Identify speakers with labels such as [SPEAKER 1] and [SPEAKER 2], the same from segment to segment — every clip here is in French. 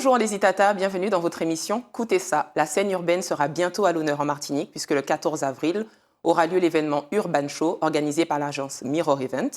[SPEAKER 1] Bonjour les Itata, bienvenue dans votre émission Coutez ça. La scène urbaine sera bientôt à l'honneur en Martinique puisque le 14 avril aura lieu l'événement Urban Show organisé par l'agence Mirror Event.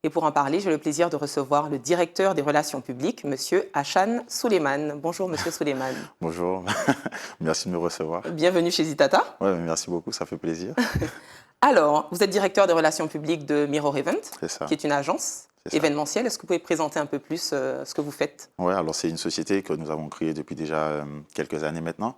[SPEAKER 1] Et pour en parler, j'ai le plaisir de recevoir le directeur des relations publiques, Monsieur Hachan Souleymane. Bonjour Monsieur Souleymane.
[SPEAKER 2] Bonjour, merci de me recevoir.
[SPEAKER 1] Bienvenue chez Itata.
[SPEAKER 2] Ouais, merci beaucoup, ça fait plaisir.
[SPEAKER 1] Alors, vous êtes directeur des relations publiques de Mirror Event, qui est une agence événementielle. Est-ce que vous pouvez présenter un peu plus ce que vous faites?
[SPEAKER 2] Oui, alors c'est une société que nous avons créée depuis déjà quelques années maintenant.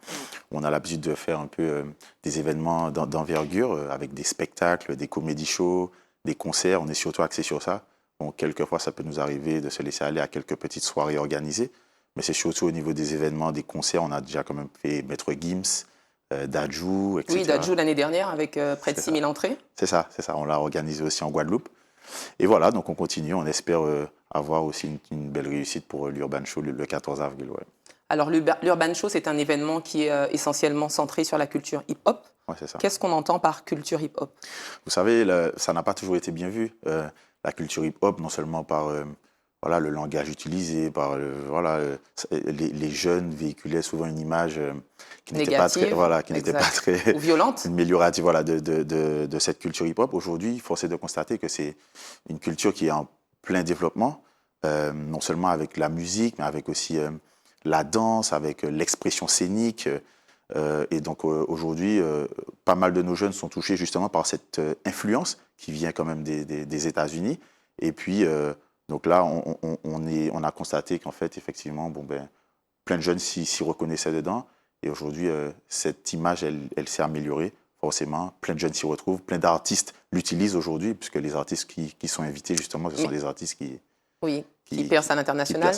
[SPEAKER 2] On a l'habitude de faire un peu des événements d'envergure avec des spectacles, des comédie shows, des concerts. On est surtout axé sur ça. Donc, quelquefois, ça peut nous arriver de se laisser aller à quelques petites soirées organisées. Mais c'est surtout au niveau des événements, des concerts. On a déjà quand même fait Maître Gims, Dadju, etc.
[SPEAKER 1] Oui, Dadju l'année dernière avec près de 6000 entrées.
[SPEAKER 2] C'est ça. On l'a organisé aussi en Guadeloupe. Et voilà, donc on continue. On espère avoir aussi une belle réussite pour l'Urban Show le 14 avril. Ouais.
[SPEAKER 1] Alors, l'Urban Show, c'est un événement qui est essentiellement centré sur la culture hip-hop.
[SPEAKER 2] Ouais, c'est ça.
[SPEAKER 1] Qu'est-ce qu'on entend par culture hip-hop?
[SPEAKER 2] Vous savez, ça n'a pas toujours été bien vu. La culture hip-hop, non seulement par voilà, le langage utilisé, par les jeunes véhiculaient souvent une image qui n'était pas très,
[SPEAKER 1] ou violente,
[SPEAKER 2] améliorative de cette culture hip-hop. Aujourd'hui, force est de constater que c'est une culture qui est en plein développement, non seulement avec la musique, mais avec aussi la danse, avec l'expression scénique. Et donc aujourd'hui, pas mal de nos jeunes sont touchés justement par cette influence qui vient quand même des États-Unis. Et puis, donc là, on a constaté qu'en fait, effectivement, plein de jeunes s'y reconnaissaient dedans. Et aujourd'hui, cette image, elle s'est améliorée, forcément. Plein de jeunes s'y retrouvent, plein d'artistes l'utilisent aujourd'hui, puisque les artistes qui sont invités, justement, ce sont des artistes qui
[SPEAKER 1] percent à l'international.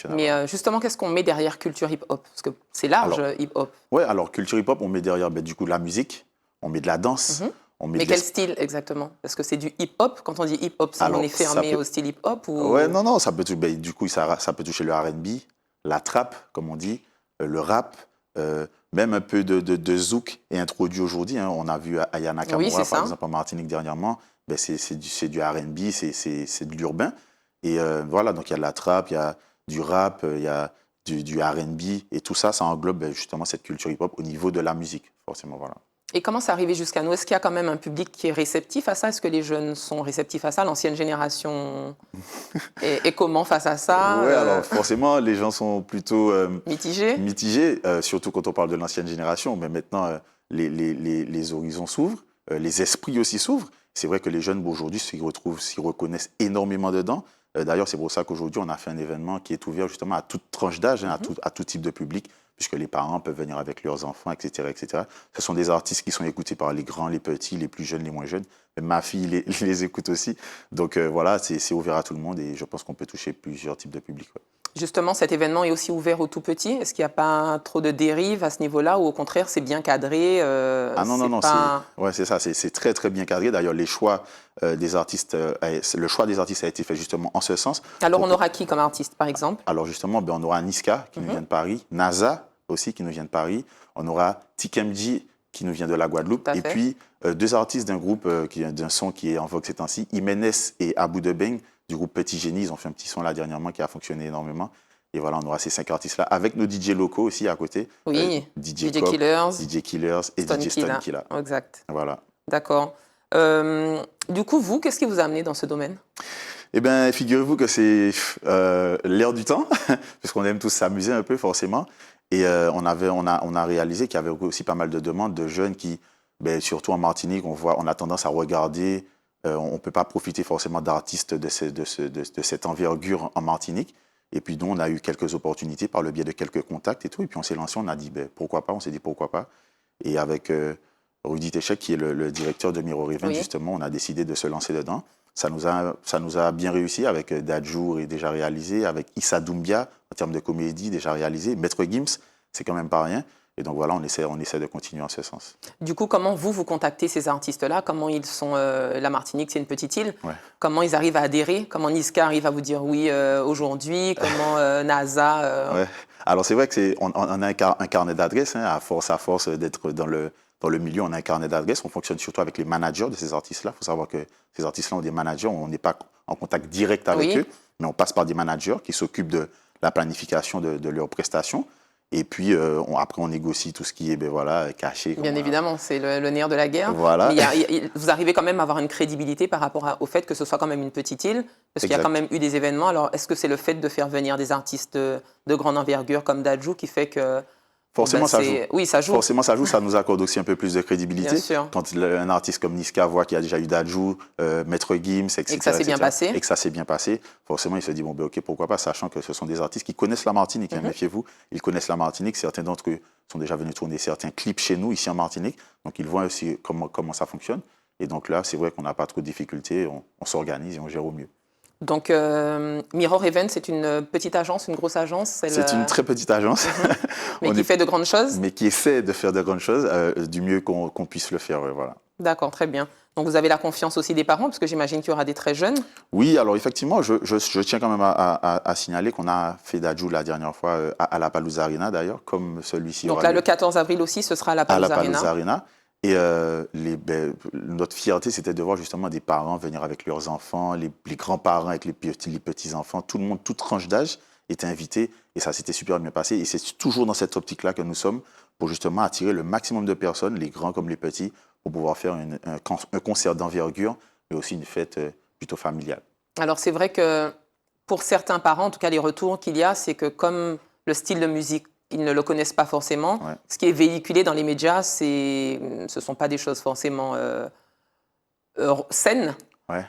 [SPEAKER 1] Mais justement, qu'est-ce qu'on met derrière culture hip-hop? Parce que c'est large, hip-hop.
[SPEAKER 2] Oui, alors culture hip-hop, on met derrière du coup de la musique, on met de la danse.
[SPEAKER 1] Mais quel style exactement? Parce que c'est du hip-hop. Quand on dit hip-hop, on est fermé au style hip-hop ou...
[SPEAKER 2] Ouais, non, ça peut, du coup, ça peut toucher le R&B, la trap, comme on dit, le rap, même un peu de zouk est introduit aujourd'hui. Hein. On a vu Aya Nakamura, par exemple, en Martinique dernièrement. C'est du R&B, c'est de l'urbain. Et voilà, donc il y a de la trap, il y a du rap, il y a du R&B. Et tout ça, ça englobe justement cette culture hip-hop au niveau de la musique, forcément, voilà.
[SPEAKER 1] Et comment c'est arrivé jusqu'à nous? Est-ce qu'il y a quand même un public qui est réceptif à ça? Est-ce que les jeunes sont réceptifs à ça? L'ancienne génération est comment face à ça?
[SPEAKER 2] Oui, alors forcément, les gens sont plutôt
[SPEAKER 1] mitigés,
[SPEAKER 2] surtout quand on parle de l'ancienne génération. Mais maintenant, les horizons s'ouvrent, les esprits aussi s'ouvrent. C'est vrai que les jeunes aujourd'hui s'y reconnaissent énormément dedans. D'ailleurs, c'est pour ça qu'aujourd'hui, on a fait un événement qui est ouvert justement à toute tranche d'âge, à tout type de public, puisque les parents peuvent venir avec leurs enfants, etc., etc. Ce sont des artistes qui sont écoutés par les grands, les petits, les plus jeunes, les moins jeunes. Ma fille les écoute aussi. Donc voilà, c'est ouvert à tout le monde et je pense qu'on peut toucher plusieurs types de publics. Ouais.
[SPEAKER 1] Justement, cet événement est aussi ouvert aux tout-petits. Est-ce qu'il n'y a pas trop de dérives à ce niveau-là ou au contraire, c'est bien cadré?
[SPEAKER 2] Non, c'est ça, c'est très, très bien cadré. D'ailleurs, le choix des artistes a été fait justement en ce sens.
[SPEAKER 1] Alors, on aura qui comme artiste, par exemple?
[SPEAKER 2] Alors, justement, on aura Niska qui nous vient de Paris, NASA aussi qui nous vient de Paris. On aura TKMG qui nous vient de la Guadeloupe. Et puis, deux artistes d'un groupe, d'un son qui est en vogue ces temps-ci, Jiménez et Abou Debeng, du groupe Petit Génie. Ils ont fait un petit son là dernièrement qui a fonctionné énormément. Et voilà, on aura ces 5 artistes-là, avec nos DJ locaux aussi à côté.
[SPEAKER 1] Oui,
[SPEAKER 2] DJ Killers et DJ Stonkilla.
[SPEAKER 1] Exact.
[SPEAKER 2] Voilà.
[SPEAKER 1] D'accord. Du coup, vous, qu'est-ce qui vous a amené dans ce domaine?
[SPEAKER 2] Eh bien, figurez-vous que c'est l'air du temps, puisqu'on aime tous s'amuser un peu forcément. Et on a réalisé qu'il y avait aussi pas mal de demandes de jeunes qui, surtout en Martinique, on a tendance à regarder, on ne peut pas profiter forcément d'artistes de cette envergure en Martinique. Et puis nous, on a eu quelques opportunités par le biais de quelques contacts et tout. Et puis on s'est lancé, on a dit pourquoi pas, on s'est dit pourquoi pas. Et avec Rudy Téchec, qui est le directeur de Mirror Event, justement, on a décidé de se lancer dedans. Ça nous a bien réussi avec Dadju est déjà réalisé, avec Issa Doumbia en termes de comédie déjà réalisé, Maître Gims, c'est quand même pas rien. Et donc voilà, on essaie de continuer en ce sens.
[SPEAKER 1] Du coup, comment vous contactez ces artistes-là? Comment ils sont la Martinique, c'est une petite île.
[SPEAKER 2] Ouais.
[SPEAKER 1] Comment ils arrivent à adhérer? Comment Niska arrive à vous dire oui aujourd'hui? Comment NASA
[SPEAKER 2] Ouais. Alors c'est vrai qu'on a un carnet d'adresses, hein, à force d'être dans le milieu, on a un carnet d'adresses. On fonctionne surtout avec les managers de ces artistes-là. Il faut savoir que ces artistes-là ont des managers, on n'est pas en contact direct avec eux, mais on passe par des managers qui s'occupent de la planification de leurs prestations. Et puis, après, on négocie tout ce qui est voilà, caché.
[SPEAKER 1] Bien évidemment, c'est le nerf de la guerre.
[SPEAKER 2] Voilà.
[SPEAKER 1] Mais vous arrivez quand même à avoir une crédibilité par rapport au fait que ce soit quand même une petite île, parce qu'il y a quand même eu des événements. Alors, est-ce que c'est le fait de faire venir des artistes de grande envergure comme Dadju qui fait que...
[SPEAKER 2] Forcément, ça joue.
[SPEAKER 1] Oui, ça joue.
[SPEAKER 2] Forcément, ça joue. Ça nous accorde aussi un peu plus de crédibilité.
[SPEAKER 1] Bien sûr.
[SPEAKER 2] Quand un artiste comme Niska voit qu'il y a déjà eu Dadju, Maître Gims, etc.
[SPEAKER 1] Et que ça s'est bien passé.
[SPEAKER 2] Et que ça s'est bien passé, forcément, il se dit, bon, OK, pourquoi pas, sachant que ce sont des artistes qui connaissent la Martinique. Méfiez-vous, ils connaissent la Martinique. Certains d'entre eux sont déjà venus tourner certains clips chez nous, ici en Martinique. Donc, ils voient aussi comment ça fonctionne. Et donc là, c'est vrai qu'on n'a pas trop de difficultés. On s'organise et on gère au mieux.
[SPEAKER 1] Donc, Mirror Event, c'est une petite agence, une grosse agence?
[SPEAKER 2] C'est une très petite agence.
[SPEAKER 1] Mais qui fait de grandes choses?
[SPEAKER 2] Mais qui essaie de faire de grandes choses du mieux qu'on puisse le faire, voilà.
[SPEAKER 1] D'accord, très bien. Donc, vous avez la confiance aussi des parents, parce que j'imagine qu'il y aura des très jeunes?
[SPEAKER 2] Oui, alors effectivement, je tiens quand même à signaler qu'on a fait Dadju la dernière fois à la Palouza Arena, d'ailleurs, comme celui-ci.
[SPEAKER 1] Donc là, le 14 avril aussi, ce sera à la Palouza Arena.
[SPEAKER 2] Et notre fierté, c'était de voir justement des parents venir avec leurs enfants, les grands-parents avec les petits-enfants, tout le monde, toute tranche d'âge était invité et ça s'était super bien passé. Et c'est toujours dans cette optique-là que nous sommes pour justement attirer le maximum de personnes, les grands comme les petits, pour pouvoir faire un concert d'envergure, mais aussi une fête plutôt familiale.
[SPEAKER 1] Alors c'est vrai que pour certains parents, en tout cas les retours qu'il y a, c'est que comme le style de musique, ils ne le connaissent pas forcément. Ouais. Ce qui est véhiculé dans les médias, ce ne sont pas des choses forcément saines.
[SPEAKER 2] Ouais.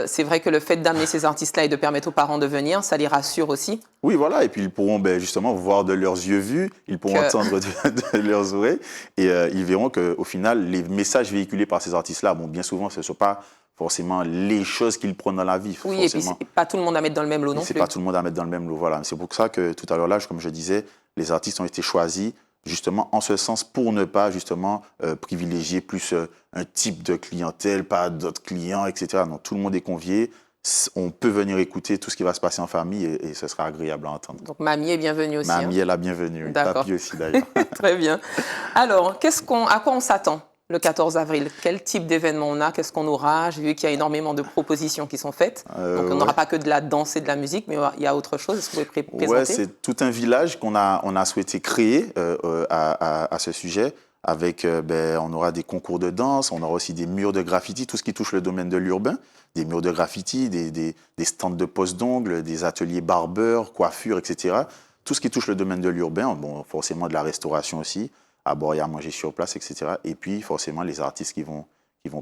[SPEAKER 1] C'est vrai que le fait d'amener ces artistes-là et de permettre aux parents de venir, ça les rassure aussi.
[SPEAKER 2] Oui, voilà. Et puis ils pourront justement voir de leurs yeux vus, ils pourront entendre de leurs oreilles, et ils verront qu'au final, les messages véhiculés par ces artistes-là, bon, bien souvent, ce ne sont pas forcément les choses qu'ils prennent dans la vie.
[SPEAKER 1] Oui, forcément. Et puis pas tout le monde à mettre dans le même lot non plus.
[SPEAKER 2] C'est pas tout le monde à mettre dans le même lot, voilà. C'est pour ça que tout à l'heure, là, comme je disais, les artistes ont été choisis justement en ce sens pour ne pas justement privilégier plus un type de clientèle, pas d'autres clients, etc. Donc tout le monde est convié. On peut venir écouter tout ce qui va se passer en famille et ce sera agréable à entendre.
[SPEAKER 1] Donc Mamie est bienvenue aussi.
[SPEAKER 2] Mamie est la bienvenue. Papi aussi d'ailleurs.
[SPEAKER 1] Très bien. Alors, à quoi on s'attend le 14 avril? Quel type d'événement on a? Qu'est-ce qu'on aura? J'ai vu qu'il y a énormément de propositions qui sont faites. Donc, on n'aura pas que de la danse et de la musique, mais il y a autre chose. Est-ce que vous pouvez présenter?
[SPEAKER 2] Oui, c'est tout un village qu'on a souhaité créer à ce sujet. Avec, on aura des concours de danse, on aura aussi des murs de graffiti, tout ce qui touche le domaine de l'urbain, des murs de graffiti, des stands de pose d'ongles, des ateliers barbeurs, coiffure, etc. Tout ce qui touche le domaine de l'urbain, bon, forcément de la restauration aussi, à boire et à manger sur place, etc. Et puis forcément les artistes qui vont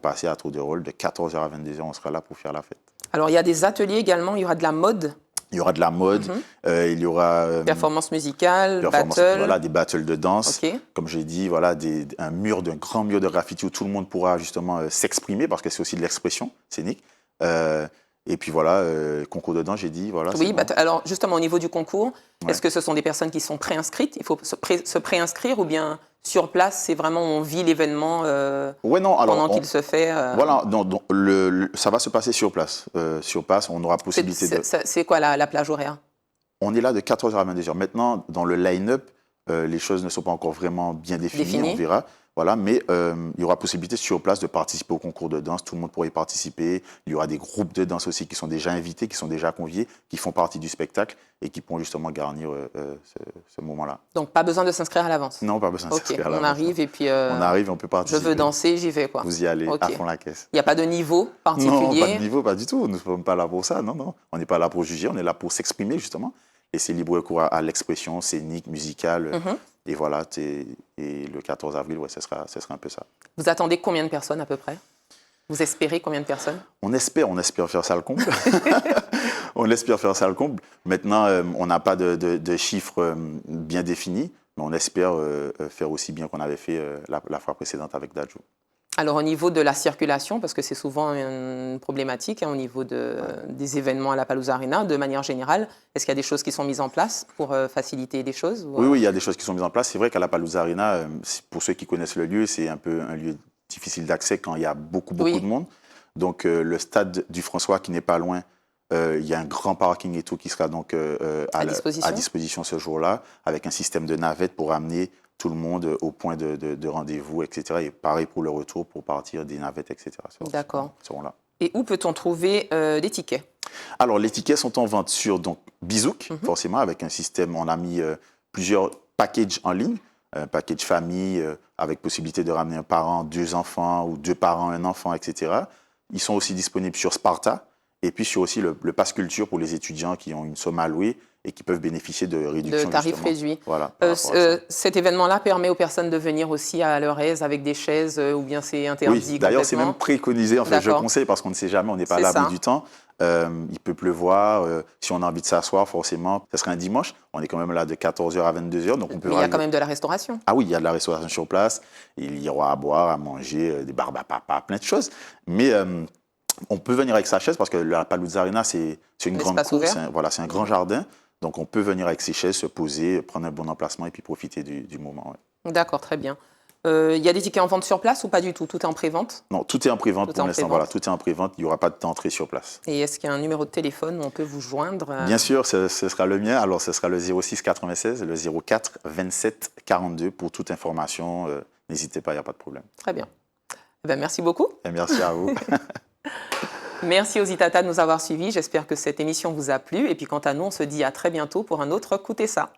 [SPEAKER 2] passer à tour de rôle de 14h à 22h, on sera là pour faire la fête. Alors
[SPEAKER 1] il y a des ateliers également, il y aura de la mode.
[SPEAKER 2] Il y aura de la mode, il y aura...
[SPEAKER 1] performance musicale, battle.
[SPEAKER 2] Voilà, des battles de danse.
[SPEAKER 1] Okay.
[SPEAKER 2] Comme j'ai dit, voilà, un grand mur de graffiti où tout le monde pourra justement s'exprimer parce que c'est aussi de l'expression scénique. Et puis voilà, concours de danse, j'ai dit. Voilà,
[SPEAKER 1] oui, bon. Alors justement au niveau du concours, est-ce que ce sont des personnes qui sont préinscrites? Il faut se préinscrire ou bien sur place, c'est vraiment on vit l'événement pendant qu'il se fait
[SPEAKER 2] Voilà, ça va se passer sur place. Sur place, on aura possibilité de...
[SPEAKER 1] C'est quoi la plage horaire?
[SPEAKER 2] On est là de 14h à 22h. Maintenant, dans le line-up, les choses ne sont pas encore vraiment bien définies. On verra. Voilà, mais il y aura possibilité sur place de participer au concours de danse. Tout le monde pourra y participer. Il y aura des groupes de danse aussi qui sont déjà invités, qui sont déjà conviés, qui font partie du spectacle et qui pourront justement garnir ce moment-là.
[SPEAKER 1] Donc, pas besoin de s'inscrire à l'avance?
[SPEAKER 2] Non, pas besoin de s'inscrire à l'avance.
[SPEAKER 1] On arrive et puis...
[SPEAKER 2] on arrive et on peut participer.
[SPEAKER 1] Je veux danser, j'y vais, quoi.
[SPEAKER 2] Vous y allez à fond la caisse.
[SPEAKER 1] Il n'y a pas de niveau particulier?
[SPEAKER 2] Non, pas de niveau, pas du tout. Nous ne sommes pas là pour ça, non. On n'est pas là pour juger, on est là pour s'exprimer, justement. Laisser libre cours à l'expression scénique, musicale. Et voilà, et le 14 avril, ce sera un peu ça.
[SPEAKER 1] Vous attendez combien de personnes à peu près? Vous espérez combien de personnes?
[SPEAKER 2] On espère faire ça le comble. On espère faire ça le comble. Maintenant, on n'a pas de chiffres bien définis, mais on espère faire aussi bien qu'on avait fait la fois précédente avec Dadju.
[SPEAKER 1] Alors au niveau de la circulation, parce que c'est souvent une problématique au niveau des événements à la Palouza Arena, de manière générale, est-ce qu'il y a des choses qui sont mises en place pour faciliter les choses
[SPEAKER 2] Oui, il y a des choses qui sont mises en place. C'est vrai qu'à la Palouza Arena, pour ceux qui connaissent le lieu, c'est un peu un lieu difficile d'accès quand il y a beaucoup de monde. Donc le stade du François qui n'est pas loin, il y a un grand parking et tout qui sera donc à disposition ce jour-là, avec un système de navette pour amener tout le monde au point de rendez-vous, etc. Et pareil pour le retour, pour partir des navettes, etc.
[SPEAKER 1] D'accord.
[SPEAKER 2] Seront là.
[SPEAKER 1] Et où peut-on trouver les tickets?
[SPEAKER 2] Alors, les tickets sont en vente sur Bizouk, forcément, avec un système, on a mis plusieurs packages en ligne, un package famille avec possibilité de ramener un parent, 2 enfants, ou 2 parents, un enfant, etc. Ils sont aussi disponibles sur Sparta, et puis sur aussi le pass culture pour les étudiants qui ont une somme allouée et qui peuvent bénéficier de réductions.
[SPEAKER 1] De tarifs
[SPEAKER 2] justement.
[SPEAKER 1] réduits.
[SPEAKER 2] Voilà, par rapport à ça.
[SPEAKER 1] Cet événement-là permet aux personnes de venir aussi à leur aise avec des chaises ou bien c'est interdit
[SPEAKER 2] Oui, d'ailleurs, c'est
[SPEAKER 1] complètement?
[SPEAKER 2] même préconisé. En fait, je conseille parce qu'on ne sait jamais, on n'est pas à l'abri du temps. Il peut pleuvoir. Si on a envie de s'asseoir, forcément, ce serait un dimanche. On est quand même là de 14h à 22h. Donc on peut
[SPEAKER 1] Mais il y a quand même de la restauration.
[SPEAKER 2] Ah oui, il y a de la restauration sur place. Il y aura à boire, à manger, des barbes à papa, plein de choses. Mais on peut venir avec sa chaise parce que la Paluzza Arena, c'est une grande cour. C'est un grand jardin. Donc on peut venir avec ses chaises, se poser, prendre un bon emplacement et puis profiter du moment. Ouais.
[SPEAKER 1] D'accord, très bien. Il y a des tickets en vente sur place ou pas du tout? Tout est en pré-vente?
[SPEAKER 2] Non, tout est en pré-vente pour l'instant. Voilà, tout est en pré-vente. Il n'y aura pas d'entrée sur place.
[SPEAKER 1] Et est-ce qu'il y a un numéro de téléphone où on peut vous joindre?
[SPEAKER 2] Bien sûr, ce sera le mien. Alors, ce sera le 06 96, le 04 27 42 pour toute information. N'hésitez pas, il n'y a pas de problème.
[SPEAKER 1] Très bien. Eh bien, merci beaucoup.
[SPEAKER 2] Et merci à vous.
[SPEAKER 1] Merci aux Itata de nous avoir suivis. J'espère que cette émission vous a plu. Et puis, quant à nous, on se dit à très bientôt pour un autre Écoutez ça.